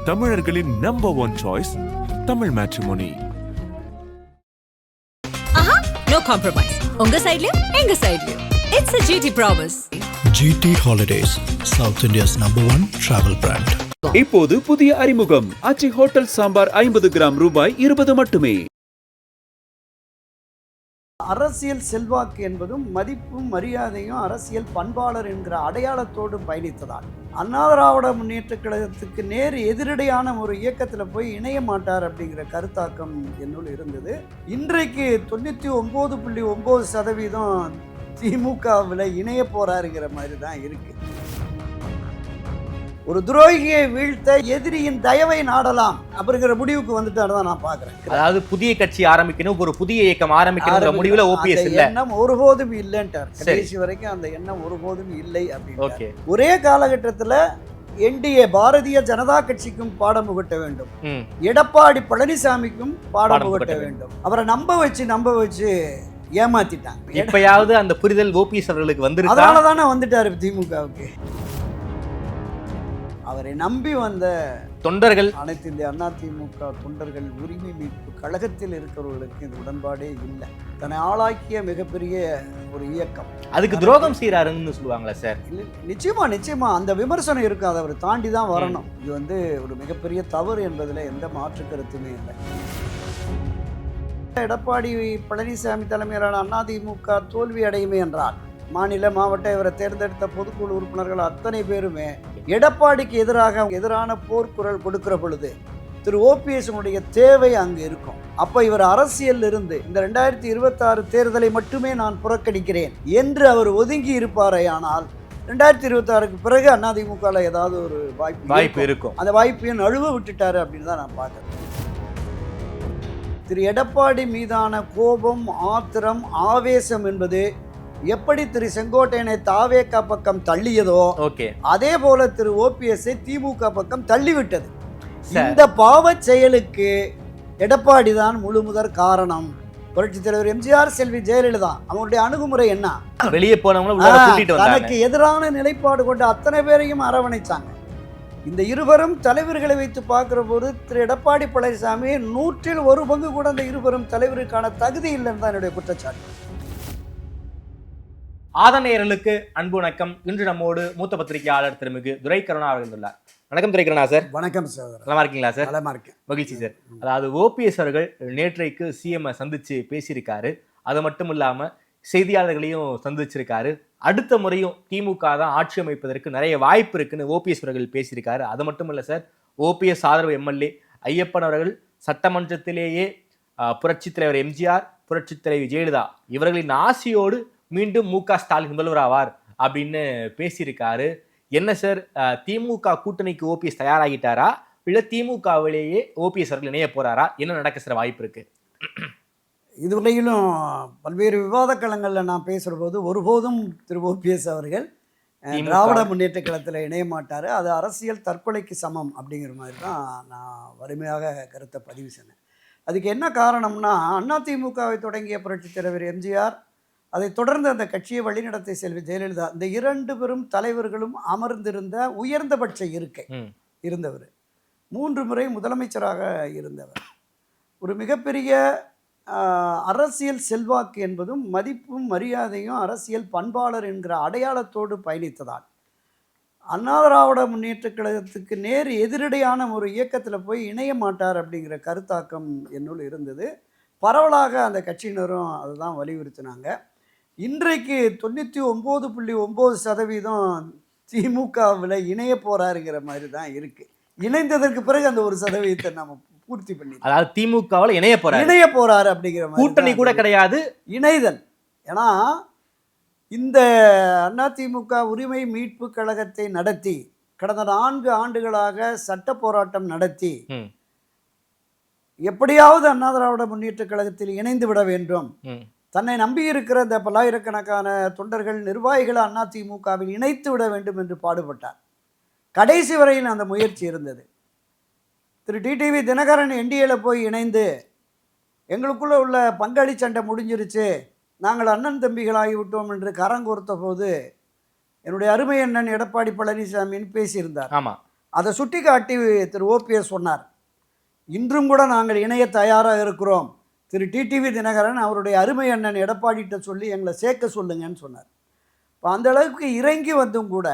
தமிழர்களின் number one choice Tamil matrimony. No compromise. உங்க சைடுலயும் எங்க சைடுலயும். It's a GT promise. GT Holidays, South India's #1 travel brand. இப்போது புதிய அறிமுகம் ஆச்சி ஹோட்டல் சாம்பார் 50 கிராம் ரூபாய் 20 மட்டுமே. அரசியல் செல்வாக்கு என்பதும் மதிப்பும் மரியாதையும் அரசியல் பண்பாளர் என்கிற அடையாளத்தோடு பயணித்ததால் அண்ணா திராவிட முன்னேற்ற கழகத்துக்கு நேர் எதிரடையான ஒரு இயக்கத்தில் போய் இணைய மாட்டார் அப்படிங்கிற கருத்தாக்கம் என்னுள் இருந்தது. இன்றைக்கு 99.9% திமுகவில் இணைய போறாருங்கிற மாதிரி தான் இருக்கு. ஒரு துரோகியை வீழ்த்த எதிரியின் தயவை நாடலாம் அப்படிங்கிற முடிவுக்கு வந்துட்டாரு தான் நான் பாக்குறேன். அதாவது புதிய கட்சி ஆரம்பிக்கணும், ஒரு புதிய இயக்கம் ஆரம்பிக்கணும் முடிவுல ஓபிஎஸ் இல்ல, எண்ணம் ஒருபோதும் இல்லைன்ட்டார். கடைசி வரைக்கும் அந்த எண்ணம் ஒருபோதும் இல்லை அப்படின்னு. ஒரே காலகட்டத்தில் என்டிஏ பாரதிய ஜனதா கட்சிக்கும் பாடம் புகட்ட வேண்டும், எடப்பாடி பழனிசாமிக்கும் பாடம் புகட்ட வேண்டும். அவரை நம்ப வச்சு ஏமாத்திட்டாங்க. இப்பயாவது அந்த புரிதல் ஓபிஎஸ் அவர்களுக்கு வந்து அதனாலதானே வந்துட்டாரு திமுகவுக்கு. அவரை நம்பி வந்த தொண்டர்கள், அனைத்து இந்திய அண்ணா திமுக தொண்டர்கள், உரிமை மீட்பு கழகத்தில் இருக்கிறவர்களுக்கு இது உடன்பாடே இல்லை. தன்னை ஆளாக்கிய மிகப்பெரிய ஒரு இயக்கம் அதுக்கு துரோகம் செய்யறாருன்னு சொல்லுவாங்களா சார்? நிச்சயமா அந்த விமர்சனம் இருக்கு. அதை அவர் தாண்டி தான் வரணும். இது ஒரு மிகப்பெரிய தவறு என்பதில் எந்த மாற்று கருத்துமே இல்லை. எடப்பாடி பழனிசாமி தலைமையிலான அதிமுக தோல்வி அடையுமே என்றால் மாநில மாவட்ட இவரை தேர்ந்தெடுத்த பொதுக்குழு உறுப்பினர்கள் அத்தனை பேருமே எடப்பாடிக்கு எதிரான போர்க்குரல் கொடுக்கிற பொழுது திரு ஓபிஎஸ்னுடைய தேவை அங்கு இருக்கும். அப்ப இவர் அரசியல் இருந்து இந்த 2026 தேர்தலை மட்டுமே நான் புறக்கணிக்கிறேன் என்று அவர் ஒதுங்கி இருப்பாரே. ஆனால் 2026க்கு பிறகு அதிமுக ஏதாவது ஒரு வாய்ப்பு இருக்கும். அந்த வாய்ப்பையும் நழுவ விட்டுட்டாரு அப்படின்னு தான் நான் பார்க்கிறேன். திரு எடப்பாடி மீதான கோபம், ஆத்திரம், ஆவேசம் என்பது எப்படி திரு செங்கோட்டையனை தாவேகா பக்கம் தள்ளியதோ அதே போல திரு ஓபிஎஸ்ஐ திமுக பக்கம் தள்ளிவிட்டது. இந்த பாவ செயலுக்கு எடப்பாடி தான் முழுமுதற் காரணம். புரட்சித் தலைவர் எம்ஜிஆர், செல்வி ஜெயலலிதா அவங்களுடைய அணுகுமுறை என்ன? வெளியே போனவங்க தனக்கு எதிரான நிலைப்பாடு கொண்டு அத்தனை பேரையும் அரவணைச்சாங்க. இந்த இருவரும் தலைவர்களை வைத்து பார்க்கிற போது திரு எடப்பாடி பழனிசாமி 100ல் 1 பங்கு கூட அந்த இருவரும் தலைவருக்கான தகுதி இல்லைன்னு தான் என்னுடைய குற்றச்சாட்டு. ஆதநேயர்களுக்கு அன்பு வணக்கம். இன்று நம்மோடு மூத்த பத்திரிகையாளர் திருமிகு துரை கருணா அவர்கள் உள்ளார். வணக்கம் துரை கருணா சார். வணக்கம் சார். நல்லா இருக்கீங்களா சார்? நல்லா இருக்கேன். மகிழ்ச்சி சார். அதாவது ஓபிஎஸ் அவர்கள் நேற்றைக்கு சிஎம் சந்திச்சு பேசியிருக்காரு. அது மட்டும் இல்லாம செய்தியாளர்களையும் சந்திச்சிருக்காரு. அடுத்த முறையும் திமுக தான் ஆட்சி அமைப்பதற்கு நிறைய வாய்ப்பு இருக்குன்னு ஓபிஎஸ் அவர்கள் பேசியிருக்காரு. அது மட்டும் இல்ல சார், ஓபிஎஸ் ஆதரவு எம்எல்ஏ ஐயப்பன் அவர்கள் சட்டமன்றத்திலேயே புரட்சித் தலைவர் எம்ஜிஆர், புரட்சித் தலைவி ஜெயலலிதா இவர்களின் ஆசையோடு மீண்டும் மு.க. ஸ்டாலின் முதல்வர் ஆவார் அப்படின்னு பேசியிருக்காரு. என்ன சார், திமுக கூட்டணிக்கு ஓபிஎஸ் தயாராகிட்டாரா இல்ல திமுகவிலேயே ஓபிஎஸ் அவர்கள் இணைய போறாரா? என்ன நடக்க சார் வாய்ப்பு இருக்கு? இதுவரையிலும் பல்வேறு விவாத களங்களில் நான் பேசுகிற போது ஒருபோதும் திரு ஓபிஎஸ் அவர்கள் திராவிட முன்னேற்ற கழகத்தில் இணைய மாட்டார், அது அரசியல் தற்கொலைக்கு சமம் அப்படிங்கிற மாதிரி தான் நான் வலிமையாக கருத்தை பதிவு செய்தேன். அதுக்கு என்ன காரணம்னா, அதிமுகவை தொடங்கிய புரட்சித் தலைவர் எம்ஜிஆர், அதை தொடர்ந்து அந்த கட்சியை வழிநடத்தை செல்வி ஜெயலலிதா, இந்த 2 பெரும் தலைவர்களும் அமர்ந்திருந்த உயர்ந்தபட்ச இருக்கை இருந்தவர். 3 முறை முதலமைச்சராக இருந்தவர். ஒரு மிகப்பெரிய அரசியல் செல்வாக்கு என்பதும் மதிப்பும் மரியாதையும் அரசியல் பண்பாளர் என்கிற அடையாளத்தோடு பயணித்ததால் அண்ணா திராவிட முன்னேற்ற கழகத்துக்கு நேர் எதிரடையான ஒரு இயக்கத்தில் போய் இணைய மாட்டார் அப்படிங்கிற கருத்தாக்கம் என்னுள் இருந்தது. பரவலாக அந்த கட்சியினரும் அதுதான் வலியுறுத்தினாங்க. இன்றைக்கு 99.9% திமுகவில் இணைய போறாருங்கிற மாதிரி தான் இருக்கு. இணைந்ததற்கு பிறகு அந்த 1% நம்ம பூர்த்தி பண்ணி, அதாவது திமுகவில் இணைய போறாரு அப்படிங்கிற மாதிரி. கூட்டணி கூட கிடையாது, இணைதல். ஏன்னா இந்த அதிமுக உரிமை மீட்பு கழகத்தை நடத்தி கடந்த 4 ஆண்டுகளாக சட்ட போராட்டம் நடத்தி எப்படியாவது அண்ணா திராவிட முன்னேற்ற கழகத்தில் இணைந்து விட வேண்டும், தன்னை நம்பியிருக்கிற இந்த பல்லாயிரக்கணக்கான தொண்டர்கள், நிர்வாகிகளை அதிமுகவில் இணைத்து விட வேண்டும் என்று பாடுபட்டார். கடைசி வரையில் அந்த முயற்சி இருந்தது. திரு டிடிவி தினகரன் என்டிஏல போய் இணைந்து எங்களுக்குள்ளே உள்ள பங்காளி சண்டை முடிஞ்சிருச்சு, நாங்கள் அண்ணன் தம்பிகளாகிவிட்டோம் என்று கரங்கோர்த்த போது என்னுடைய அருமை அண்ணன் எடப்பாடி பழனிசாமின்னு பேசியிருந்தார். ஆமாம். அதை சுட்டி காட்டி திரு ஓபிஎஸ் சொன்னார், இன்றும் கூட நாங்கள் இணைய தயாராக இருக்கிறோம், திரு டிடிவி தினகரன் அவருடைய அருமை அண்ணன் எடப்பாடிகிட்ட சொல்லி எங்களை சேர்க்க சொல்லுங்கன்னு சொன்னார். இப்போ அந்த அளவுக்கு இறங்கி வந்தும் கூட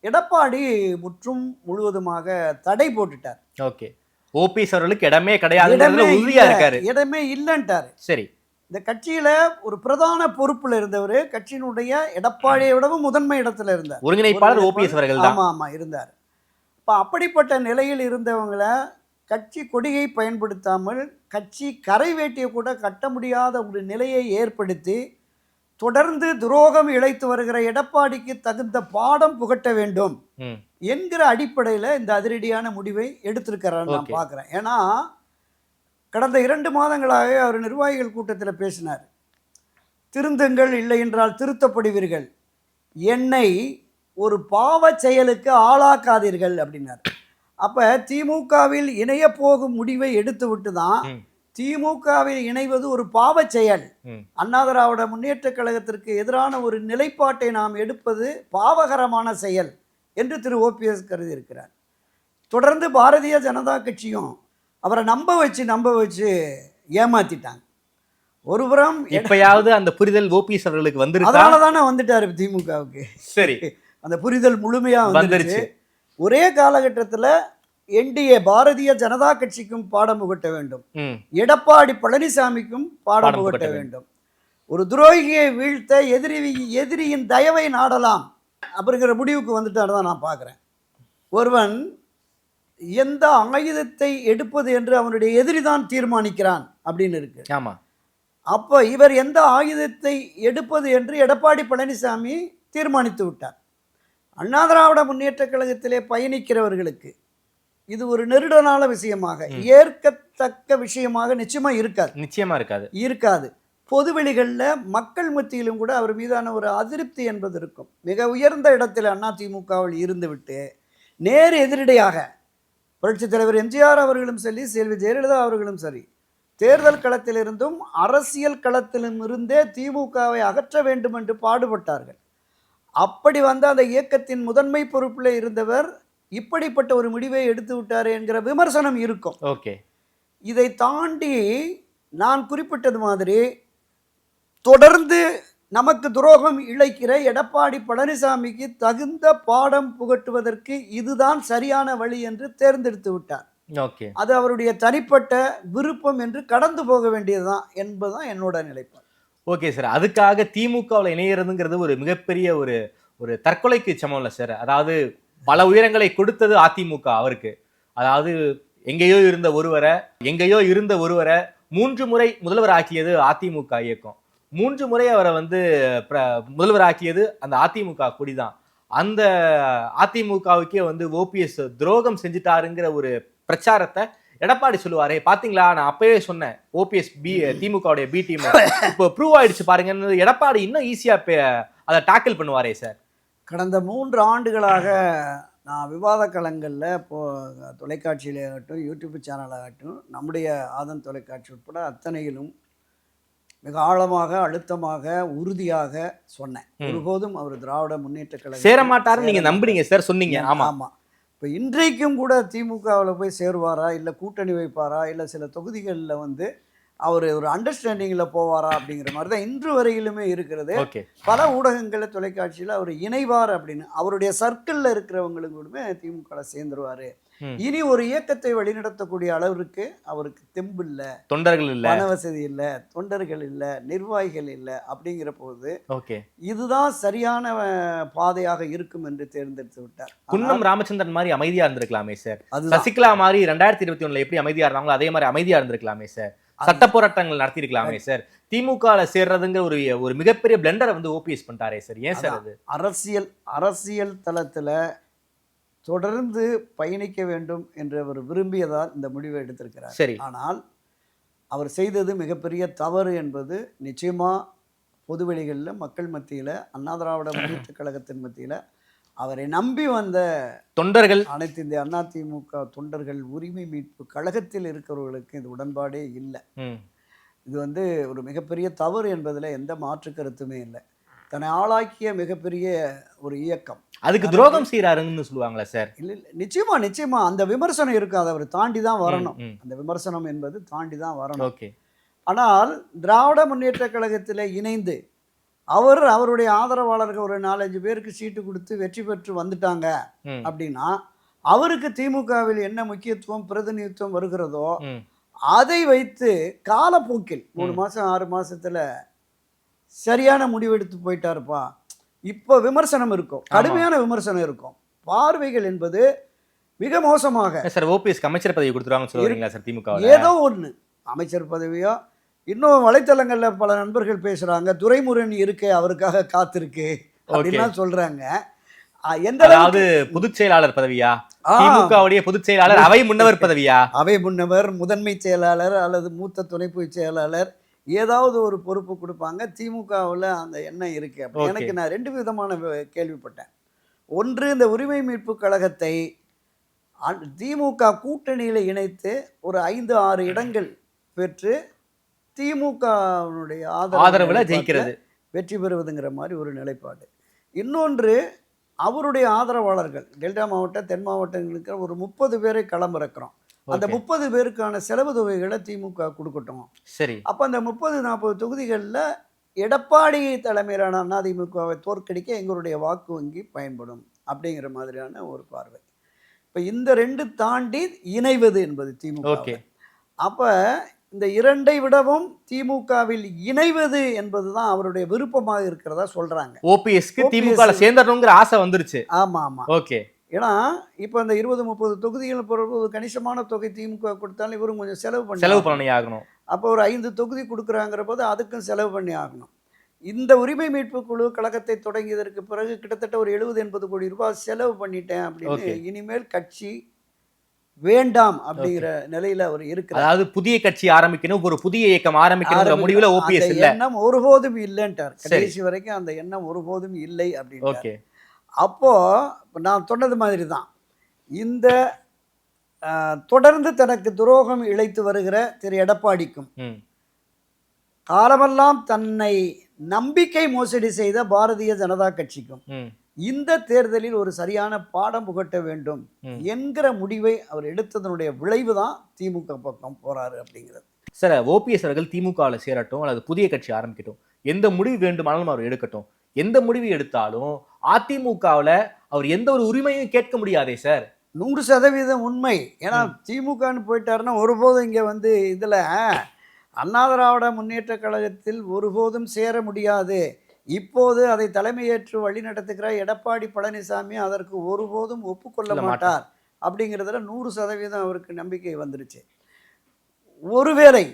எடப்பாடி முற்றும் முழுவதுமாக தடை போட்டுட்டார். ஓகே, ஓபிஎஸ் அவர்களுக்கு இடமே கிடையாது, உறுதியா இருக்காரு, இடமே இல்லைன்ட்டாரு. சரி, இந்த கட்சியில ஒரு பிரதான பொறுப்புல இருந்தவர், கட்சியினுடைய எடப்பாடியை விடவும் முதன்மை இடத்துல இருந்தார், ஒருங்கிணைப்பாளர் ஓபிஎஸ் அவர்கள் தான். ஆமா இருந்தார். இப்போ அப்படிப்பட்ட நிலையில் இருந்தவங்களை கட்சி கொடியை பயன்படுத்தாமல் கட்சி கரை வேட்டியை கூட கட்ட முடியாத ஒரு நிலையை ஏற்படுத்தி தொடர்ந்து துரோகம் இழைத்து வருகிற எடப்பாடிக்கு தகுந்த பாடம் புகட்ட வேண்டும் என்கிற அடிப்படையில் இந்த அதிரடியான முடிவை எடுத்திருக்கிறார் நான் பார்க்குறேன். ஏன்னா கடந்த 2 மாதங்களாக அவர் நிர்வாகிகள் கூட்டத்தில் பேசினார். திருந்துங்கள், இல்லை என்றால் திருத்தப்படுவீர்கள், என்னை ஒரு பாவ செயலுக்கு ஆளாக்காதீர்கள் அப்படின்னார். அப்போ திமுகவில் இணைய போகும் முடிவை எடுத்து விட்டு தான் திமுகவில் இணைவது ஒரு பாவ செயல், அண்ணா திராவிட முன்னேற்ற கழகத்திற்கு எதிரான ஒரு நிலைப்பாட்டை நாம் எடுப்பது பாவகரமான செயல் என்று திரு ஓபிஎஸ் கருதி இருக்கிறார். தொடர்ந்து பாரதிய ஜனதா கட்சியும் அவரை நம்ப வச்சு ஏமாத்திட்டாங்க. ஒருபுறம் எப்பயாவது அந்த புரிதல் ஓபிஎஸ் அவர்களுக்கு வந்துருச்சு, அதனால தானே வந்துட்டாரு திமுகவுக்கு. சரி, அந்த புரிதல் முழுமையா வந்துருச்சு. ஒரே காலகட்டத்தில் என்டிஏ பாரதிய ஜனதா கட்சிக்கும் பாடம் புகட்ட வேண்டும், எடப்பாடி பழனிசாமிக்கும் பாடம் புகட்ட வேண்டும். ஒரு துரோகியை வீழ்த்த எதிரியின் தயவை நாடலாம் அப்படிங்கிற முடிவுக்கு வந்துட்டாரு தான் நான் பார்க்குறேன். ஒருவன் எந்த ஆயுதத்தை எடுப்பது என்று அவனுடைய எதிரிதான் தீர்மானிக்கிறான் அப்படின்னு இருக்கு. ஆமா, அப்போ இவர் எந்த ஆயுதத்தை எடுப்பது என்று எடப்பாடி பழனிசாமி தீர்மானித்து விட்டார். அண்ணா திராவிட முன்னேற்ற கழகத்திலே பயணிக்கிறவர்களுக்கு இது ஒரு நெருடனான விஷயமாக, ஏற்கத்தக்க விஷயமாக நிச்சயமா இருக்காது. பொதுவெளிகளில் மக்கள் மத்தியிலும் கூட அவர் மீதான ஒரு அதிருப்தி என்பது இருக்கும். மிக உயர்ந்த இடத்தில் அதிமுகவில் இருந்துவிட்டு நேர் எதிரடையாக புரட்சித் தலைவர் எம்ஜிஆர் அவர்களும் சரி, செல்வி ஜெயலலிதா அவர்களும் சரி, தேர்தல் களத்திலிருந்தும் அரசியல் களத்திலும் இருந்தே திமுகவை அகற்ற வேண்டும் என்று பாடுபட்டார்கள். அப்படி வந்த அந்த இயக்கத்தின் முதன்மை பொறுப்பில் இருந்தவர் இப்படிப்பட்ட ஒரு முடிவை எடுத்து விட்டார் என்கிற விமர்சனம் இருக்கும். ஓகே, இதை தாண்டி நான் குறிப்பிட்டது மாதிரி தொடர்ந்து நமக்கு துரோகம் இழைக்கிற எடப்பாடி பழனிசாமிக்கு தகுந்த பாடம் புகட்டுவதற்கு இதுதான் சரியான வழி என்று தேர்ந்தெடுத்து விட்டார். ஓகே, அது அவருடைய தனிப்பட்ட விருப்பம் என்று கடந்து போக வேண்டியதுதான் என்பதுதான் என்னோட நிலைப்பாடு. ஓகே சார், அதுக்காக திமுகவில் இணையிறதுங்கிறது ஒரு மிகப்பெரிய ஒரு தற்கொலைக்கு சமம் இல்லை சார். அதாவது பல உயரங்களை கொடுத்தது அதிமுக அவருக்கு. அதாவது எங்கேயோ இருந்த ஒருவரை 3 முறை முதல்வர் ஆக்கியது அதிமுக இயக்கம். 3 முறை அவரை முதல்வர் ஆக்கியது அந்த அதிமுக கொடிதான். அந்த அதிமுகவுக்கே ஓபிஎஸ் துரோகம் செஞ்சுட்டாருங்கிற ஒரு பிரச்சாரத்தை எடப்பாடி சொல்லுவாரே, பாத்தீங்களா நான் அப்பவே சொன்னேன் ஓபிஎஸ் திமுகவுடைய பி டீம் இப்போ ப்ரூவ் ஆயிடுச்சு பாருங்கன்னு எடப்பாடி இன்னும் ஈஸியா அதை டாக்கிள் பண்ணுவாரே சார். கடந்த 3 ஆண்டுகளாக நான் விவாத களங்களில் இப்போது தொலைக்காட்சியிலாகட்டும், யூடியூப் சேனலாகட்டும், நம்முடைய ஆதன் தொலைக்காட்சி உட்பட அத்தனையிலும் மிக ஆழமாக, அழுத்தமாக, உறுதியாக சொன்னேன். ஒருபோதும் அவர் திராவிட முன்னேற்ற கழகம் சேரமாட்டாருன்னு நீங்க நம்புறீங்க சார், சொன்னீங்க. ஆமாம். இப்போ இன்றைக்கும் கூட திமுகவில் போய் சேருவாரா, இல்லை கூட்டணி வைப்பாரா, இல்லை சில தொகுதிகளில் அவர் ஒரு அண்டர்ஸ்டாண்டிங்கில் போவாரா அப்படிங்கிற மாதிரி தான் இன்று வரையிலுமே இருக்கிறது. பல ஊடகங்களில், தொலைக்காட்சியில் அவர் இணைவார் அப்படின்னு அவருடைய சர்க்கிளில் இருக்கிறவங்களுக்குமே திமுகவில் சேர்ந்துருவார். இனி ஒரு இயக்கத்தை வழிநடத்தக்கூடிய அளவிற்கு அவருக்கு தெம்பு இல்லை, தொண்டர்கள் இல்லை, பண வசதி இல்லை, தொண்டர்கள் இல்லை, நிர்வாகிகள் இல்லை. அப்படிங்கிற போது இதுதான் சரியான பாதையாக இருக்கும் என்று தேர்ந்தெடுத்து விட்டார். குன்னம் ராமச்சந்திரன் மாதிரி அமைதியா இருந்திருக்கலாமே சார். சசிகலா மாதிரி 2021 எப்படி அமைதியா இருந்தாங்களோ அதே மாதிரி அமைதியா இருந்திருக்கலாமே சார். சட்ட போராட்டங்கள் நடத்தி இருக்கலாமே சார். திமுக சேர்றதுங்க ஒரு மிகப்பெரிய பிளண்டரை ஓபிஎஸ் பண்ணிட்டாரே சார். ஏன் சார் அது? அரசியல் தளத்துல தொடர்ந்து பயணிக்க வேண்டும் என்று அவர் விரும்பியதால் இந்த முடிவை எடுத்திருக்கிறார். சரி, ஆனால் அவர் செய்தது மிகப்பெரிய தவறு என்பது நிச்சயமா பொதுவெளிகளில், மக்கள் மத்தியில், அண்ணா திராவிட முன்னேற்ற கழகத்தின் மத்தியில் அவரை நம்பி வந்த தொண்டர்கள், அனைத்து இந்திய அதிமுக தொண்டர்கள், உரிமை மீட்பு கழகத்தில் இருக்கிறவர்களுக்கு இது உடன்பாடே இல்லை. இது ஒரு மிகப்பெரிய தவறு என்பதில் எந்த மாற்று கருத்துமே இல்லை. தன்னை ஆளாக்கிய மிகப்பெரிய ஒரு இயக்கம், அதுக்கு துரோகம் செய்யறாருன்னு சொல்லுவாங்களா சார்? இல்லை இல்லை, நிச்சயமா நிச்சயமா அந்த விமர்சனம் இருக்கும். அதை அவர் தாண்டி தான் வரணும். ம். அந்த விமர்சனம் என்பது தாண்டி தான் வரணும். ஓகே. ஆனால் திராவிட முன்னேற்ற கழகத்தில் இணைந்து அவருடைய ஆதரவாளர்கள் ஒரு 4-5 பேருக்கு சீட்டு கொடுத்து வெற்றி பெற்று வந்துட்டாங்க ம். அப்படின்னா அவருக்கு திமுகவில் என்ன முக்கியத்துவம் பிரதிநிதித்துவம் வருகிறதோ ம். அதை வைத்து காலப்போக்கில் 3 மாதம் 6 மாசத்துல சரியான முடிவெடுத்து போயிட்டாருப்பா. இப்போ விமர்சனம் இருக்கும், கடுமையான விமர்சனம் இருக்கும், பார்வைகள் என்பது மிக மோசமாக. சார் ஓபிஎஸ்க்கு அமைச்சர் பதவி கொடுத்துருவாங்கன்னு சொல்றீங்களா சார் திமுக? ஏதோ ஒன்று அமைச்சர் பதவியோ, இன்னும் வலைத்தளங்கள்ல பல நண்பர்கள் பேசுறாங்க துரைமுருகன் இருக்கு அவருக்காக காத்திருக்கு அப்படின்லாம் சொல்றாங்க. எந்த அதாவது பொதுச் செயலாளர் பதவியா? திமுகவுடைய பொதுச் செயலாளர், அவை முன்னவர் பதவியா? அவை முன்னவர், முதன்மை செயலாளர் அல்லது மூத்த துணை பொதுச் செயலாளர், ஏதாவது ஒரு பொறுப்பு கொடுப்பாங்க. திமுகவில் அந்த எண்ணம் இருக்கு. அப்படி எனக்கு நான் 2 விதமான கேள்விப்பட்டேன். ஒன்று, இந்த உரிமை மீட்பு கழகத்தை திமுக கூட்டணியில் இணைத்து ஒரு 5-6 இடங்கள் பெற்று திமுகவுடைய ஆதரவுல ஜெயிக்கிறது, வெற்றி பெறுவதுங்கிற மாதிரி ஒரு நிலைப்பாடு. இன்னொன்று, அவருடைய ஆதரவாளர்கள் டெல்டா மாவட்ட தென் மாவட்டங்களுக்கு ஒரு 30 பேரை களமிறக்கிறோம். அந்த 30 பேருக்கான செலவு தொகைகளை திமுக கொடுக்கட்டும். சரி. அப்போ அந்த 30-40 தொகுதிகளில் எடப்பாடி தலைமையிலான அதிமுகவை தோற்கடிக்க எங்களுடைய வாக்கு வங்கி பயன்படும் அப்படிங்கிற மாதிரியான ஒரு பார்வை. இப்போ இந்த 2 தாண்டி இணைவது என்பது திமுக. ஓகே. அப்போ இந்த 2ஐ விடவும் திமுகவில் இணைவது என்பதுதான் அவருடைய விருப்பமாக இருக்கிறதா சொல்றாங்க. ஓபிஎஸ்க்கு திமுகல சேர்ந்தறணும்ங்கற ஆசை வந்துருச்சு. ஆமா ஆமா. ஓகே. ஏன்னா இப்போ இந்த 20-30 தொகுதிகள் ஒரு கணிசமான தொகை திமுக கொடுத்தாலும் இவரும் கொஞ்சம் செலவு பண்ணி ஆகணும். அப்போ ஒரு 5 தொகுதி கொடுக்குறாங்கிற போது அதுக்கும் செலவு பண்ணி ஆகணும். இந்த உரிமை மீட்பு குழு கழகத்தை தொடங்கியதற்கு பிறகு கிட்டத்தட்ட ஒரு 70-80 கோடி ரூபாய் செலவு பண்ணிட்டேன் அப்படின்னு இனிமேல் கட்சி வேண்டாம் அப்படிங்கிற நிலையில அவர் இருக்கிறார். அதாவது புதிய கட்சி ஆரம்பிக்கணும், ஒரு புதிய இயக்கம் ஆரம்பிக்கணும்ங்கிற முடிவுல ஓபிஎஸ் இல்ல. எண்ணம் ஒருபோதும் இல்லைன்றார். கடைசி வரைக்கும் அந்த எண்ணம் ஒருபோதும் இல்லை அப்படின்னு. ஓகே. அப்போ நான் சொன்னது மாதிரி தான் இந்த தொடர்ந்து தனக்கு துரோகம் இழைத்து வருகிற திரு எடப்பாடிக்கும் காலமெல்லாம் தன்னை நம்பிக்கை மோசடி செய்த பாரதிய ஜனதா கட்சிக்கும் இந்த தேர்தலில் ஒரு சரியான பாடம் புகட்ட வேண்டும் என்கிற முடிவை அவர் எடுத்ததனுடைய விளைவு தான் திமுக பக்கம் போறாரு அப்படிங்கிறது. சார் ஓபிஎஸ் அவர்கள் திமுகவில் சேரட்டும் அல்லது புதிய கட்சி ஆரம்பிக்கட்டும், எந்த முடிவு வேண்டுமானாலும் அவர் எடுக்கட்டும். எந்த முடிவு எடுத்தாலும் அதிமுகவில் அவர் எந்த ஒரு உரிமையும் கேட்க முடியாதே சார். 100% உண்மை. ஏன்னா திமுகன்னு போயிட்டாருன்னா ஒருபோதும் இங்கே வந்து இதில் அண்ணா திராவிட முன்னேற்ற கழகத்தில் ஒருபோதும் சேர முடியாது. இப்போது அதை தலைமையேற்று வழி நடத்துகிற எடப்பாடி பழனிசாமி அதற்கு ஒருபோதும் ஒப்புக்கொள்ள மாட்டார் அப்படிங்கிறதுல 100% அவருக்கு நம்பிக்கை வந்துருச்சு. ஒருவேளை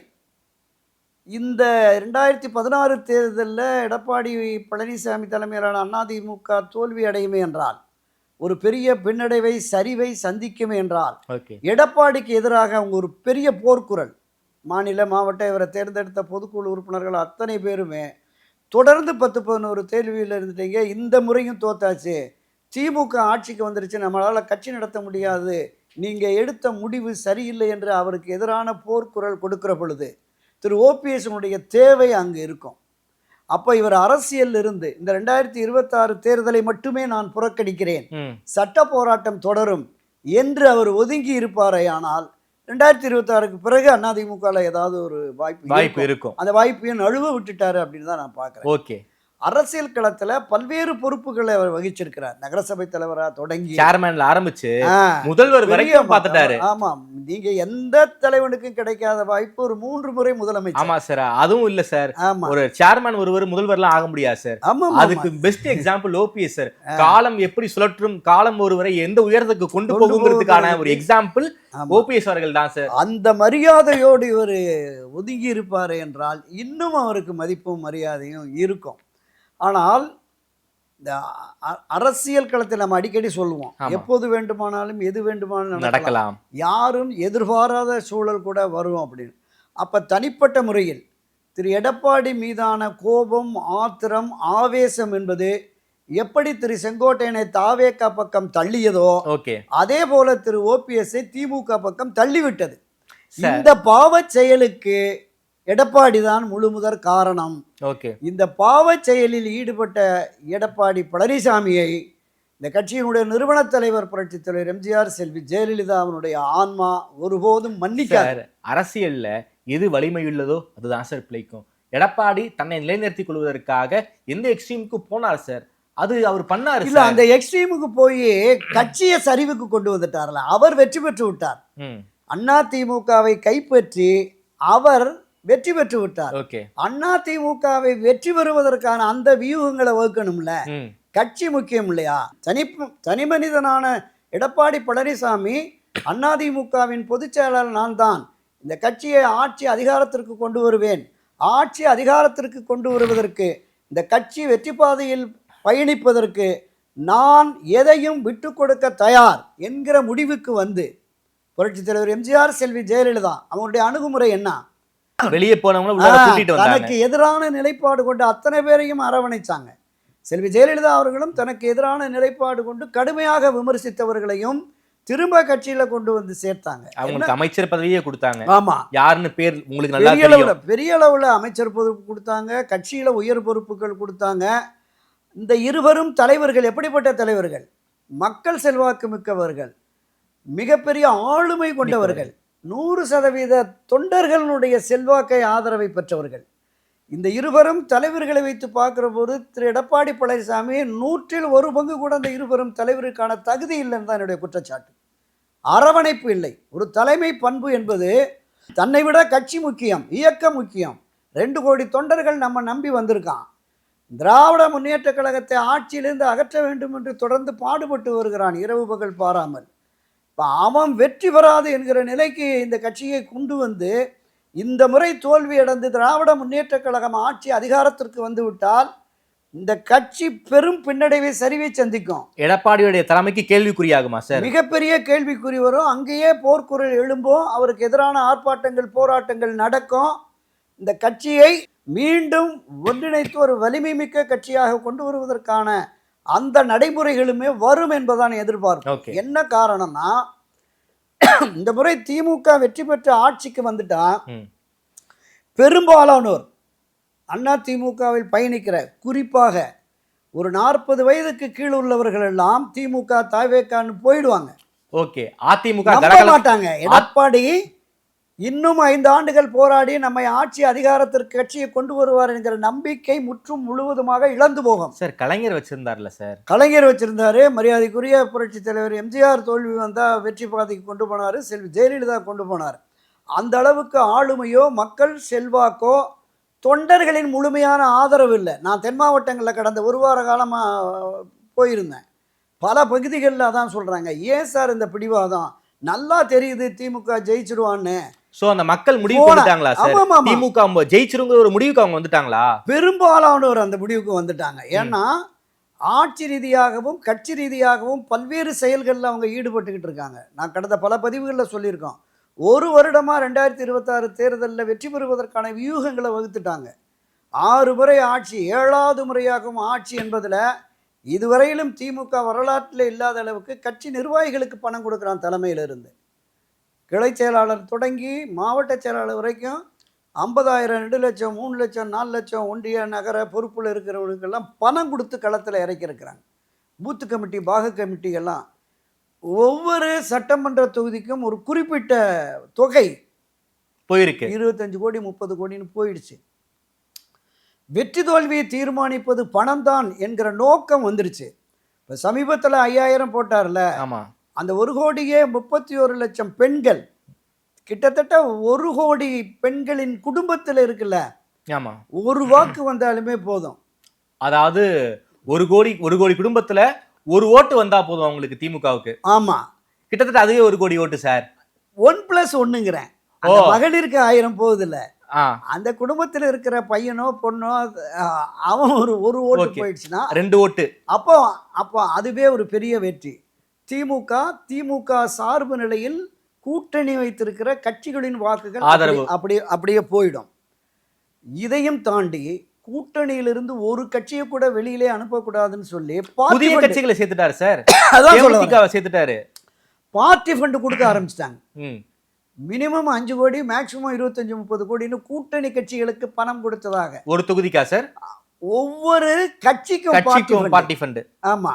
இந்த 2016 தேர்தலில் எடப்பாடி பழனிசாமி தலைமையிலான அதிமுக தோல்வி அடையுமே என்றால், ஒரு பெரிய பின்னடைவை சரிவை சந்திக்குமே என்றால், எடப்பாடிக்கு எதிராக அவங்க ஒரு பெரிய போர்க்குரல், மாநில மாவட்ட இவரை தேர்ந்தெடுத்த பொதுக்குழு உறுப்பினர்கள் அத்தனை பேருமே தொடர்ந்து 10-11 தேர்வியில் இருந்துட்டீங்க, இந்த முறையும் தோத்தாச்சு, திமுக ஆட்சிக்கு வந்துருச்சு, நம்மளால் கட்சி நடத்த முடியாது, நீங்கள் எடுத்த முடிவு சரியில்லை என்று அவருக்கு எதிரான போர்க்குரல் கொடுக்கிற பொழுது திரு ஓபிஎஸ்னுடைய தேவை அங்கு இருக்கும். அப்போ இவர் அரசியல் இருந்து இந்த 2026 தேர்தலை மட்டுமே நான் புறக்கணிக்கிறேன், சட்ட போராட்டம் தொடரும் என்று அவர் ஒதுங்கி இருப்பாரே. ஆனால் 2026க்கு பிறகு அதிமுகவில் ஏதாவது ஒரு வாய்ப்பு இருக்கும். அந்த வாய்ப்பையும் நழுவ விட்டுட்டாரு அப்படின்னு தான் நான் பார்க்குறேன். ஓகே. அரசியல் களத்தில் பல்வேறு பொறுப்புகளை அவர் வகிச்சிருக்கிறார். நகரசபை தலைவராக தொடங்கி சேர்மன்ல ஆரம்பிச்சு முதல்வர் வரைக்கும் பார்த்துட்டாரு. ஆமாம், நீங்க எந்த தலைவனுக்கும் கிடைக்காத வாய்ப்பு ஒரு 3 முறை முதலமைச்சர். ஆமா சார், அதுவும் இல்ல சார், ஒரு சேர்மன் ஒருவர் முதல்வர்லாம் ஆக முடியாது சார். அதுக்கு பெஸ்ட் எக்ஸாம்பிள் ஓபிஎஸ் சார். காலம் எப்படி சுழற்றும், காலம் ஒருவரை எந்த உயரத்துக்கு கொண்டு போகுங்கிறதுக்கான ஒரு எக்ஸாம்பிள் ஓபிஎஸ் அவர்கள் தான் சார். அந்த மரியாதையோடு இவர் ஒதுங்கி இருப்பாரு என்றால் இன்னும் அவருக்கு மதிப்பும் மரியாதையும் இருக்கும். ஆனால் இந்த அரசியல் களத்தில் நம்ம அடிக்கடி சொல்லுவோம், எப்போது வேண்டுமானாலும் எது வேண்டுமானாலும் நடக்கலாம், யாரும் எதிர்பாராத சூழல் கூட வரும் அப்படின்னு. அப்போ தனிப்பட்ட முறையில் திரு எடப்பாடி மீதான கோபம், ஆத்திரம், ஆவேசம் என்பது எப்படி திரு செங்கோட்டையனை தாவேகா பக்கம் தள்ளியதோ அதே போல திரு ஓபிஎஸ்ஐ திமுக பக்கம் தள்ளிவிட்டது. இந்த பாவ செயலுக்கு எடப்பாடி தான் முழு முதற் காரணம். இந்த பாவ செயலில் ஈடுபட்ட எடப்பாடி பழனிசாமியை இந்த கட்சியினுடைய நிறுவனத் தலைவர் புரட்சித் தலைவர் எம்ஜிஆர் செல்வி ஜெயலலிதா அவனுடைய ஆன்மா ஒருபோதும் மன்னிக்காது. சார், அரசியல்ல எது வலிமை உள்ளதோ அதுதான் சார் பிழைக்கும். எடப்பாடி தன்னை நிலைநிறுத்திக் கொள்வதற்காக எந்த எக்ஸ்ட்ரீமுக்கு போனார் சார், அது அவர் பண்ணாரு இல்ல, சார். அந்த எக்ஸ்ட்ரீமுக்கு போய் கட்சியை சரிவுக்கு கொண்டு வந்துட்டார்ல, அவர் வெற்றி பெற்று விட்டார். அதிமுகவை கைப்பற்றி அவர் வெற்றி பெற்று விட்டார். ஓகே, அதிமுகவை வெற்றி பெறுவதற்கான அந்த வியூகங்களை வகுக்கணும்ல. கட்சி முக்கியம் இல்லையா? தனி மனிதனான எடப்பாடி பழனிசாமி அதிமுகவின் பொதுச் செயலாளர் நான் தான், இந்த கட்சியை ஆட்சி அதிகாரத்திற்கு கொண்டு வருவேன், ஆட்சி அதிகாரத்திற்கு கொண்டு வருவதற்கு, இந்த கட்சி வெற்றி பாதையில் பயணிப்பதற்கு நான் எதையும் விட்டு கொடுக்க தயார் என்கிற முடிவுக்கு வந்து புரட்சித் தலைவர் எம்ஜிஆர் செல்வி ஜெயலலிதா அவங்களுடைய அணுகுமுறை என்ன? வெளியே போனவங்க தனக்கு எதிரான நிலைப்பாடு கொண்டு அத்தனை பேரையும் அரவணைச்சாங்க. செல்வி ஜெயலலிதா அவர்களும் தனக்கு எதிரான நிலைப்பாடு கொண்டு கடுமையாக விமர்சித்தவர்களையும் திரும்ப கட்சியில கொண்டு வந்து சேர்த்தாங்க. அவங்களுக்கு அமைச்சர் பதவியே கொடுத்தாங்க. ஆமா, யாருன்னு பேர் உங்களுக்கு நல்லா தெரியும். பெரிய அளவுல அமைச்சர் பொறுப்பு கொடுத்தாங்க, கட்சியில உயர் பொறுப்புகள் கொடுத்தாங்க. இந்த இருவரும் தலைவர்கள் எப்படிப்பட்ட தலைவர்கள்? மக்கள் செல்வாக்கு மிக்கவர்கள், மிகப்பெரிய ஆளுமை கொண்டவர்கள், 100% தொண்டர்களுடைய செல்வாக்கை ஆதரவை பெற்றவர்கள். இந்த இருவரும் தலைவர்களை வைத்து பார்க்கிற போது திரு எடப்பாடி பழனிசாமி 100% கூட அந்த இருவரும் தலைவருக்கான தகுதி இல்லைன்னு தான் என்னுடைய குற்றச்சாட்டு. அரவணைப்பு இல்லை. ஒரு தலைமை பண்பு என்பது தன்னை விட கட்சி முக்கியம், இயக்கம் முக்கியம். 2 கோடி தொண்டர்கள் நம்ம நம்பி வந்திருக்கான். திராவிட முன்னேற்ற கழகத்தை ஆட்சியிலிருந்து அகற்ற வேண்டும் என்று தொடர்ந்து பாடுபட்டு வருகிறான், இரவு பகல் பாராமல். இப்போ அவன் வெற்றி பெறாது என்கிற நிலைக்கு இந்த கட்சியை கொண்டு வந்து இந்த முறை தோல்வி அடைந்து திராவிட முன்னேற்ற கழகம் ஆட்சி அதிகாரத்திற்கு வந்து விட்டால் இந்த கட்சி பெரும் பின்னடைவை சரிவை சந்திக்கும். எடப்பாடியுடைய தலைமைக்கு கேள்விக்குறியாகுமா சார்? மிகப்பெரிய கேள்விக்குறி வரும். அங்கேயே போர்க்குரல் எழும்பும், அவருக்கு எதிரான ஆர்ப்பாட்டங்கள் போராட்டங்கள் நடக்கும். இந்த கட்சியை மீண்டும் ஒன்றிணைத்து ஒரு வலிமை மிக்க கட்சியாக கொண்டு வருவதற்கான அந்த நடைமுறைகளுமே வரும் என்பதான் எதிர்பார்ப்பு. என்ன காரணம்னா, இந்த முறை திமுக வெற்றி பெற்ற ஆட்சிக்கு வந்துட்டா பெரும்பாலானோர் அதிமுகவில் பயணிக்கிற, குறிப்பாக ஒரு 40 வயதுக்கு கீழ் உள்ளவர்கள் எல்லாம் திமுக தாவேக்கான்னு போயிடுவாங்க. ஓகே, அதிமுக நம்ப மாட்டாங்க. எடப்பாடி இன்னும் 5 ஆண்டுகள் போராடி நம்மை ஆட்சி அதிகாரத்திற்கு கட்சியை கொண்டு வருவார் என்கிற நம்பிக்கை முற்றும் முழுவதுமாக இழந்து போகும். சார், கலைஞர் வச்சிருந்தார்ல சார், கலைஞர் வச்சிருந்தாரு. மரியாதைக்குரிய புரட்சி தலைவர் எம்ஜிஆர் தோல்வி வந்தா வெற்றி பாதைக்கு கொண்டு போனாரு, செல்வி ஜெயலலிதா கொண்டு போனார். அந்த அளவுக்கு ஆளுமையோ மக்கள் செல்வாக்கோ தொண்டர்களின் முழுமையான ஆதரவு இல்லை. நான் தென் மாவட்டங்களில் கடந்த 1 வார காலமாக போயிருந்தேன். பல பகுதிகளில் அதான் சொல்கிறாங்க, ஏன் சார் இந்த பிடிவாதம்? நல்லா தெரியுது திமுக ஜெயிச்சிருவான்னு. சோ அந்த மக்கள் முடிவு பண்ணிட்டாங்களா சார்? திமுக ஜெயிச்சிருங்கிற ஒரு முடிவுக்கு அவங்க வந்துட்டாங்களா? பெரும்பாலானோர் அந்த முடிவுக்கு வந்துட்டாங்க. ஏன்னா ஆட்சி ரீதியாகவும் கட்சி ரீதியாகவும் பல்வேறு செயல்களில் அவங்க ஈடுபட்டுக்கிட்டு இருக்காங்க. நான் கடந்த பல பதிவுகளில் சொல்லியிருக்கோம். 1 வருடமாக 2026 தேர்தலில் வெற்றி பெறுவதற்கான வியூகங்களை வகுத்துட்டாங்க. 6 முறை ஆட்சி, 7வது முறையாகவும் ஆட்சி என்பதில் இதுவரையிலும் திமுக வரலாற்றில் இல்லாத அளவுக்கு கட்சி நிர்வாகிகளுக்கு பணம் கொடுக்குறான். தலைமையிலிருந்து கிளை செயலாளர் தொடங்கி மாவட்ட செயலாளர் வரைக்கும் 50,000, 2 லட்சம், 3 லட்சம், 4 லட்சம் ஒன்றிய நகர பொறுப்பில் இருக்கிறவங்களுக்கெல்லாம் பணம் கொடுத்து களத்தில் இறக்கியிருக்கிறாங்க. பூத்து கமிட்டி, பாக கமிட்டி எல்லாம் ஒவ்வொரு சட்டமன்ற தொகுதிக்கும் ஒரு குறிப்பிட்ட தொகை போயிருக்கு. 25 கோடி 30 கோடின்னு போயிடுச்சு. வெற்றி தோல்வியை தீர்மானிப்பது பணம் தான் என்கிற நோக்கம் வந்துருச்சு. இப்போ சமீபத்தில் 5000 போட்டார்ல, அந்த 1 கோடியே 31 லட்சம் பெண்கள், கிட்டத்தட்ட 1 கோடி பெண்களின் குடும்பத்தில் இருக்குல்ல, ஒரு வாக்கு வந்தாலுமே போதும். அதாவது 1 கோடி குடும்பத்துல 1 ஓட்டு வந்தா போதும் அவங்களுக்கு, திமுகவுக்கு. ஆமா, கிட்டத்தட்ட அதுவே 1 கோடி ஓட்டு சார். 1+1ங்கிறேன். மகளிருக்கு 1000 போகுது இல்ல, அந்த குடும்பத்தில் இருக்கிற பையனோ பொண்ணோ அவன் ஒரு ஓட்டு போயிடுச்சுன்னா 2 ஓட்டு. அப்போ அதுவே ஒரு பெரிய வெற்றி. திமுக சார்பு நிலையில் கூட்டணி வைத்திருக்கிற கட்சிகளின் வாக்குகள் ஆதரவு அப்படியே போயிடும். இதையும் தாண்டி கூட்டணியிலிருந்து ஒரு கட்சியை கூட வெளியிலே அனுப்பக்கூடாதுன்னு சொல்லி புதிய கட்சிகளை சேர்த்துட்டாரு சார். சேர்த்துட்டாரு. பார்ட்டி ஃபண்ட் கொடுக்க ஆரம்பிச்சிட்டாங்க. மினிமம் 5 கோடி, மேக்சிமம் 25-30 கோடின்னு கூட்டணி கட்சிகளுக்கு பணம் கொடுத்ததாக. ஒரு தொகுதிக்கா சார்? ஒவ்வொரு கட்சிக்கும் பார்ட்டி ஃபண்ட். ஆமா,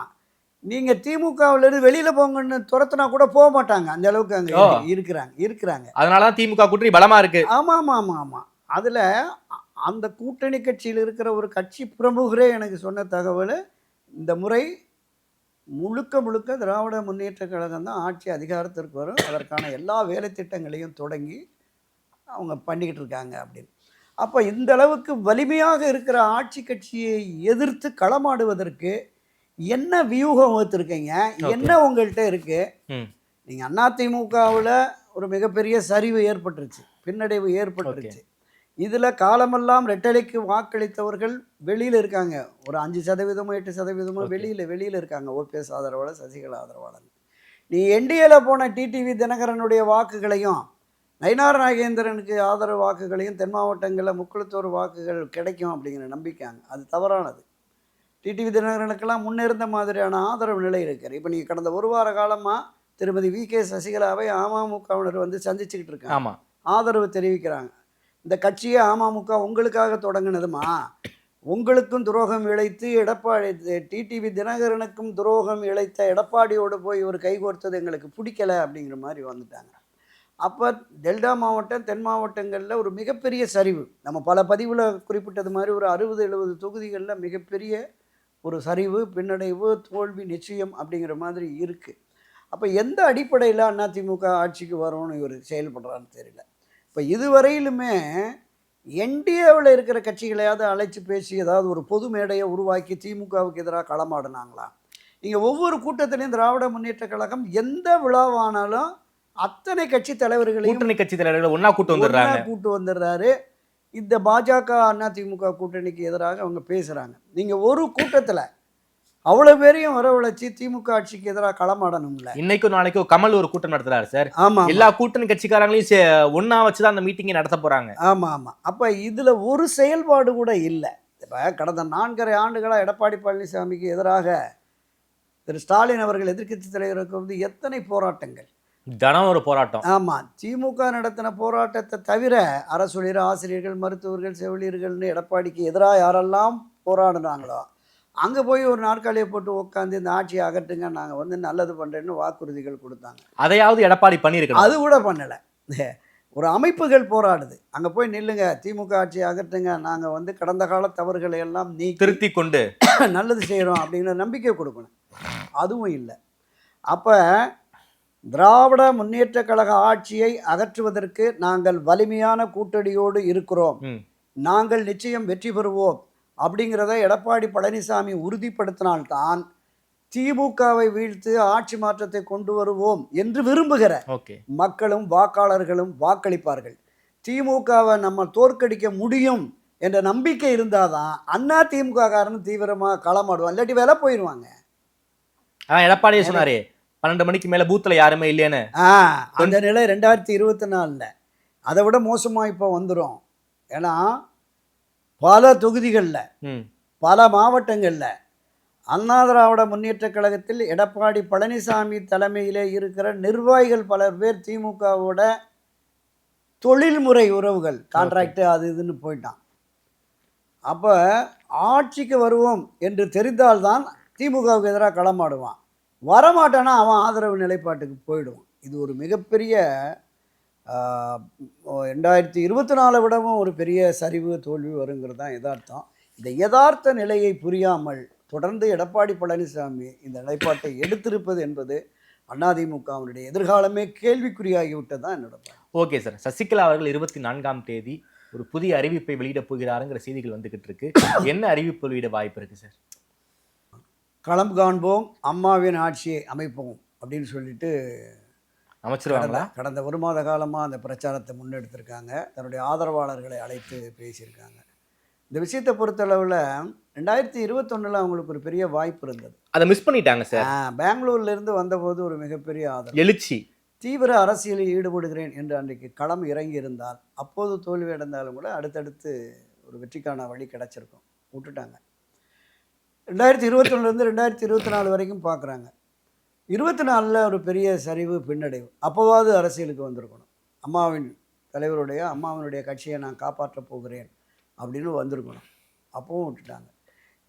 நீங்கள் திமுகவிலேருந்து வெளியில் போங்கன்னு துரத்துனா கூட போக மாட்டாங்க. அந்த அளவுக்கு அங்கே இருக்கிறாங்க. அதனால தான் திமுக கூட்டணி பலமா இருக்கு. ஆமாம். அதில் அந்த கூட்டணி கட்சியில் இருக்கிற ஒரு கட்சி பிரமுகரே எனக்கு சொன்ன தகவல், இந்த முறை முழுக்க திராவிட முன்னேற்ற கழகம் தான் ஆட்சி அதிகாரத்திற்கு வரும், அதற்கான எல்லா வேலை திட்டங்களையும் தொடங்கி அவங்க பண்ணிக்கிட்டு இருக்காங்க அப்படின்னு. அப்போ இந்த அளவுக்கு வலிமையாக இருக்கிற ஆட்சி கட்சியை எதிர்த்து களமாடுவதற்கு என்ன வியூகம் வகுத்திருக்கீங்க? என்ன உங்கள்கிட்ட இருக்கு? நீங்கள் அதிமுகவில் ஒரு மிகப்பெரிய சரிவு ஏற்பட்டுருச்சு, பின்னடைவு ஏற்பட்டுருச்சு. இதில் காலமெல்லாம் ரெட்டலைக்கு வாக்களித்தவர்கள் வெளியில் இருக்காங்க. ஒரு 5% 8% வெளியில் இருக்காங்க. ஓபிஎஸ் ஆதரவாளர், சசிகலா ஆதரவாளர். நீ என்டிஏல போன டிடிவி தினகரனுடைய வாக்குகளையும் நயினார் நாகேந்திரனுக்கு ஆதரவு வாக்குகளையும் தென் மாவட்டங்களில் முக்குளத்தோர் வாக்குகள் கிடைக்கும் அப்படிங்கிற நம்பிக்கைங்க. அது தவறானது. டிடிவி தினகரனுக்கெல்லாம் முன்னிருந்த மாதிரியான ஆதரவு நிலை இருக்குது. இப்போ நீங்கள் கடந்த ஒரு வார காலமாக திருமதி வி.கே. சசிகலாவை அமமுகவினர் வந்து சந்திச்சுக்கிட்டு இருக்காங்க, ஆதரவு தெரிவிக்கிறாங்க. இந்த கட்சியை அமமுக உங்களுக்காக தொடங்கினதுமா, உங்களுக்கும் துரோகம் இழைத்து எடப்பாடி டிடிவி தினகரனுக்கும் துரோகம் இழைத்த எடப்பாடியோடு போய் ஒரு கைகோர்த்தது எங்களுக்கு பிடிக்கலை அப்படிங்கிற மாதிரி வந்துட்டாங்க. அப்போ டெல்டா மாவட்டம், தென் மாவட்டங்களில் ஒரு மிகப்பெரிய சரிவு. நம்ம பல பதிவில் குறிப்பிட்டது மாதிரி ஒரு 60-70 தொகுதிகளில் மிகப்பெரிய ஒரு சரிவு, பின்னடைவு, தோல்வி நிச்சயம் அப்படிங்கிற மாதிரி இருக்குது. அப்போ எந்த அடிப்படையில் அதிமுக ஆட்சிக்கு வரும்னு இவர் செயல்படுறான்னு தெரியல. இப்போ இதுவரையிலுமே என்டிஏவில் இருக்கிற கட்சிகளையாவது அழைச்சி பேசி ஏதாவது ஒரு பொது மேடையை உருவாக்கி திமுகவுக்கு எதிராக களமாடினாங்களா? நீங்கள் ஒவ்வொரு கூட்டத்திலையும் திராவிட முன்னேற்ற கழகம் எந்த விழாவானாலும் அத்தனை கட்சி தலைவர்களையும் கூட்டணி கட்சி தலைவர்கள் ஒன்றா கூட்டு வந்துடுறாரு. இந்த பாஜக அதிமுக கூட்டணிக்கு எதிராக அவங்க பேசுகிறாங்க. நீங்கள் ஒரு கூட்டத்தில் அவ்வளோ பேரையும் வரவழைச்சி திமுக ஆட்சிக்கு எதிராக களமாடணும்ல. இன்னைக்கும் நாளைக்கும் கமல் ஒரு கூட்டம் நடத்துறாரு சார். ஆமாம், எல்லா கூட்டணி கட்சிக்காரங்களையும் ஒன்றா வச்சு தான் அந்த மீட்டிங்கை நடத்த போகிறாங்க. ஆமாம். அப்போ இதில் ஒரு செயல்பாடு கூட இல்லை. இப்போ கடந்த 4.5 ஆண்டுகளாக எடப்பாடி பழனிசாமிக்கு எதிராக திரு ஸ்டாலின் அவர்கள் எதிர்க்கட்சி தலைவருக்கு வந்து எத்தனை போராட்டங்கள், தினம் ஒரு போராட்டம். ஆமாம். திமுக நடத்தின போராட்டத்தை தவிர அரசூழியர், ஆசிரியர்கள், மருத்துவர்கள், செவிலியர்கள்னு எடப்பாடிக்கு எதிராக யாரெல்லாம் போராடினாங்களோ அங்கே போய் ஒரு நாற்காலியை போட்டு உட்காந்து இந்த ஆட்சியை அகற்றுங்க, நாங்கள் வந்து நல்லது பண்ணுறேன்னு வாக்குறுதிகள் கொடுத்தாங்க. அதையாவது எடப்பாடி பண்ணியிருக்கணும். அது கூட பண்ணலை. ஒரு அமைப்புகள் போராடுது, அங்கே போய் நில்லுங்க, திமுக ஆட்சியை அகற்றுங்க, நாங்கள் வந்து கடந்த கால தவறுகளை எல்லாம் திருத்தி கொண்டு நல்லது செய்கிறோம் அப்படிங்கிற நம்பிக்கை கொடுக்கணும். அதுவும் இல்லை. அப்போ திராவிட முன்னேற்ற கழக ஆட்சியை அகற்றுவதற்கு நாங்கள் வலிமையான கூட்டணியோடு இருக்கிறோம், நாங்கள் நிச்சயம் வெற்றி பெறுவோம் அப்படிங்கிறத எடப்பாடி பழனிசாமி உறுதிப்படுத்தினால்தான் திமுகவை வீழ்த்து ஆட்சி மாற்றத்தை கொண்டு வருவோம் என்று விரும்புகிற மக்களும் வாக்காளர்களும் வாக்களிப்பார்கள். திமுகவை நம்ம தோற்கடிக்க முடியும் என்ற நம்பிக்கை இருந்தாதான் அண்ணா திமுக காரன் தீவிரமாக களமாடுவான், இல்லாட்டி வேலை போயிடுவாங்க. எடப்பாடியே சொன்னாரு 12 மணிக்கு மேல பூத்துல யாருமே இல்லைன்னு. அந்த நிலை 2024 அதை விட மோசமா இப்போ வந்துடும். ஏன்னா பல தொகுதிகளில், பல மாவட்டங்களில் அண்ணா திராவிட முன்னேற்ற கழகத்தில் எடப்பாடி பழனிசாமி தலைமையிலே இருக்கிற நிர்வாகிகள் பலர் பேர் திமுகவோட தொழில்முறை உறவுகள், கான்ட்ராக்டு அது இதுன்னு போயிட்டான். அப்போ ஆட்சிக்கு வருவோம் என்று தெரிந்தால்தான் திமுகவுக்கு எதிராக களமாடுவான். வரமாட்டானா அவன் ஆதரவு நிலைப்பாட்டுக்கு போயிடுவான். இது ஒரு மிகப்பெரிய 2024 விடவும் ஒரு பெரிய சரிவு தோல்வி வருங்கிறது தான் யதார்த்தம். இந்த யதார்த்த நிலையை புரியாமல் தொடர்ந்து எடப்பாடி பழனிசாமி இந்த நிலைப்பாட்டை எடுத்திருப்பது என்பது அதிமுகவினுடைய எதிர்காலமே கேள்விக்குறியாகிவிட்டது தான் என்னோட. ஓகே சார், சசிகலா அவர்கள் 24ஆம் தேதி ஒரு புதிய அறிவிப்பை வெளியிட போகிறாருங்கிற செய்திகள் வந்துகிட்டு இருக்கு. என்ன அறிவிப்பு வெளியிட வாய்ப்பு இருக்கு சார்? களம் காண்போம், அம்மாவின் ஆட்சியை அமைப்போம் அப்படின்னு சொல்லிட்டு அமைச்சிருவாங்களா? கடந்த ஒரு மாத காலமாக அந்த பிரச்சாரத்தை முன்னெடுத்திருக்காங்க. தன்னுடைய ஆதரவாளர்களை அழைத்து பேசியிருக்காங்க. இந்த விஷயத்தை பொறுத்தளவில் 2021 அவங்களுக்கு ஒரு பெரிய வாய்ப்பு இருந்தது, அதை மிஸ் பண்ணிட்டாங்க சார். பெங்களூர்லேருந்து வந்தபோது ஒரு மிகப்பெரிய ஆதரவு, எழுச்சி, தீவிர அரசியலில் ஈடுபடுகிறேன் என்று அன்றைக்கு களம் இறங்கி இருந்தால் அப்போது தோல்வி அடைந்தாலும் கூட அடுத்தடுத்து ஒரு வெற்றிக்கான வழி கிடச்சிருக்கும். விட்டுட்டாங்க. 2021 2024 வரைக்கும் பார்க்குறாங்க. 24 ஒரு பெரிய சரிவு, பின்னடைவு. அப்போவாது அரசியலுக்கு வந்திருக்கணும். அம்மாவினுடைய கட்சியை நான் காப்பாற்றப் போகிறேன் அப்படின்னு வந்திருக்கணும். அப்பவும் விட்டுட்டாங்க.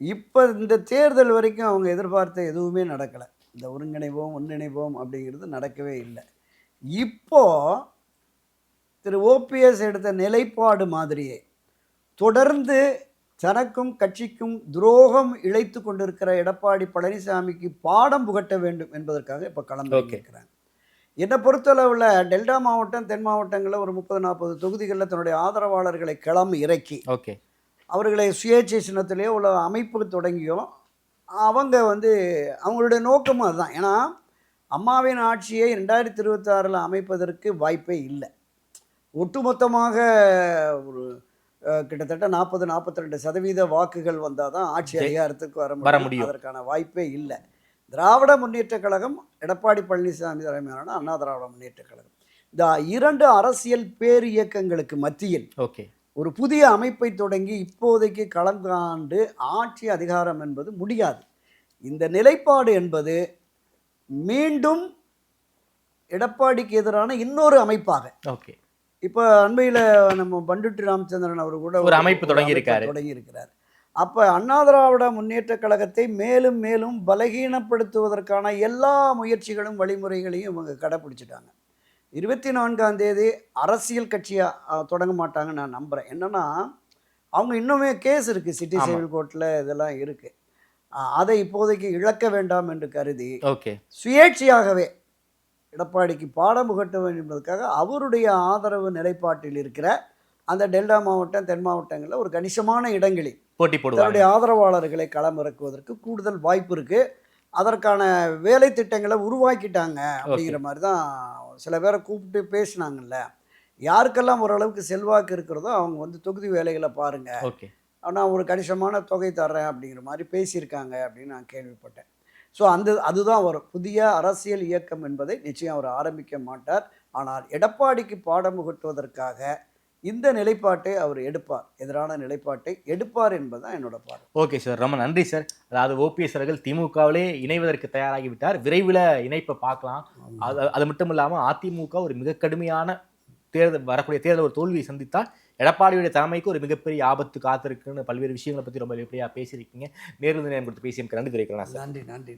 இப்போ இந்த தேர்தல் வரைக்கும் அவங்க எதிர்பார்த்த எதுவுமே நடக்கலை. இந்த ஒருங்கிணைவோம் ஒன்றிணைவோம் அப்படிங்கிறது நடக்கவே இல்லை. இப்போ திரு ஓபிஎஸ் எடுத்த நிலைப்பாடு மாதிரியே தொடர்ந்து தனக்கும் கட்சிக்கும் துரோகம் இழைத்து கொண்டிருக்கிற எடப்பாடி பழனிசாமிக்கு பாடம் புகட்ட வேண்டும் என்பதற்காக இப்போ இருக்கிறாங்க. என்னை பொறுத்தளவில் டெல்டா மாவட்டம் தென் மாவட்டங்களில் ஒரு 30-40 தொகுதிகளில் தன்னுடைய ஆதரவாளர்களை இறக்கி அவர்களை சுயேட்சை சின்னத்திலேயோ உள்ள அமைப்பு தொடங்கியோ அவங்க அவங்களுடைய நோக்கமும் அதுதான். ஏன்னா அம்மாவின் ஆட்சியை 2026 அமைப்பதற்கு வாய்ப்பே இல்லை. ஒட்டுமொத்தமாக ஒரு கிட்டத்தட்ட 40-42% வாக்குகள் வந்தால் தான் ஆட்சி அதிகாரத்துக்கு வர முடியும். அதற்கான வாய்ப்பே இல்லை. திராவிட முன்னேற்ற கழகம், எடப்பாடி பழனிசாமி தலைமையிலான அண்ணா திராவிட முன்னேற்ற கழகம், இந்த 2 அரசியல் பேர் இயக்கங்களுக்கு மத்தியில் ஒரு புதிய அமைப்பை தொடங்கி இப்போதைக்கு களம் காண்டு ஆட்சி அதிகாரம் என்பது முடியாது. இந்த நிலைப்பாடு என்பது மீண்டும் எடப்பாடிக்கு எதிரான இன்னொரு அமைப்பாக இப்போ அண்மையில் நம்ம பண்டுட்டி ராமச்சந்திரன் அவர் கூட ஒரு அமைப்பு தொடங்கியிருக்கிறார். அப்போ அண்ணா திராவிட முன்னேற்ற கழகத்தை மேலும் மேலும் பலகீனப்படுத்துவதற்கான எல்லா முயற்சிகளும் வழிமுறைகளையும் இவங்க கடைப்பிடிச்சிட்டாங்க. 24ஆம் தேதி அரசியல் கட்சியாக தொடங்க மாட்டாங்கன்னு நான் நம்புகிறேன். என்னென்னா அவங்க இன்னுமே கேஸ் இருக்குது, சிட்டி சிவில் கோர்ட்டில் இதெல்லாம் இருக்குது. அதை இப்போதைக்கு இழக்க வேண்டாம் என்று கருதி சுயேட்சையாகவே எடப்பாடிக்கு பாடம் புகட்ட வேண்டும் என்பதற்காக அவருடைய ஆதரவு நிலைப்பாட்டில் இருக்கிற அந்த டெல்டா மாவட்டம் தென் மாவட்டங்களில் ஒரு கணிசமான இடங்களில் தன்னுடைய ஆதரவாளர்களை களமிறக்குவதற்கு கூடுதல் வாய்ப்பு இருக்குது. அதற்கான வேலை திட்டங்களை உருவாக்கிட்டாங்க அப்படிங்கிற மாதிரி தான் சில பேரை கூப்பிட்டு பேசினாங்கல்ல. யாருக்கெல்லாம் ஓரளவுக்கு செல்வாக்கு இருக்கிறதோ அவங்க தொகுதி வேலைகளை பாருங்கள், நான் ஒரு கணிசமான தொகை தர்றேன் அப்படிங்கிற மாதிரி பேசியிருக்காங்க அப்படின்னு நான் கேள்விப்பட்டேன். ஸோ அதுதான் வரும் புதிய அரசியல் இயக்கம் என்பதை நிச்சயம் அவர் ஆரம்பிக்க மாட்டார். ஆனால் எடப்பாடிக்கு பாடம் புகட்டுவதற்காக இந்த நிலைப்பாட்டை அவர் எடுப்பார், எதிரான நிலைப்பாட்டை எடுப்பார் என்பதுதான் என்னோட பார்வை. ஓகே சார், ரொம்ப நன்றி சார். அதாவது ஓபிஎஸ் அவர்கள் திமுகவிலே இணைவதற்கு தயாராகிவிட்டார். விரைவில் இணைப்பை பார்க்கலாம். அது மட்டும் இல்லாமல் அதிமுக ஒரு மிக கடுமையான வரக்கூடிய தேர்தல் ஒரு தோல்வியை சந்தித்தால் எடப்பாடியுடைய தலைமைக்கு ஒரு மிகப்பெரிய ஆபத்து காத்திருக்குன்னு பல்வேறு விஷயங்களை பற்றி ரொம்ப வெளிப்படையாக பேசியிருக்கீங்க. நேரில் நேரம் கொடுத்து பேசியிருக்க நன்றி தெரிவிக்கலாம் சார். நன்றி.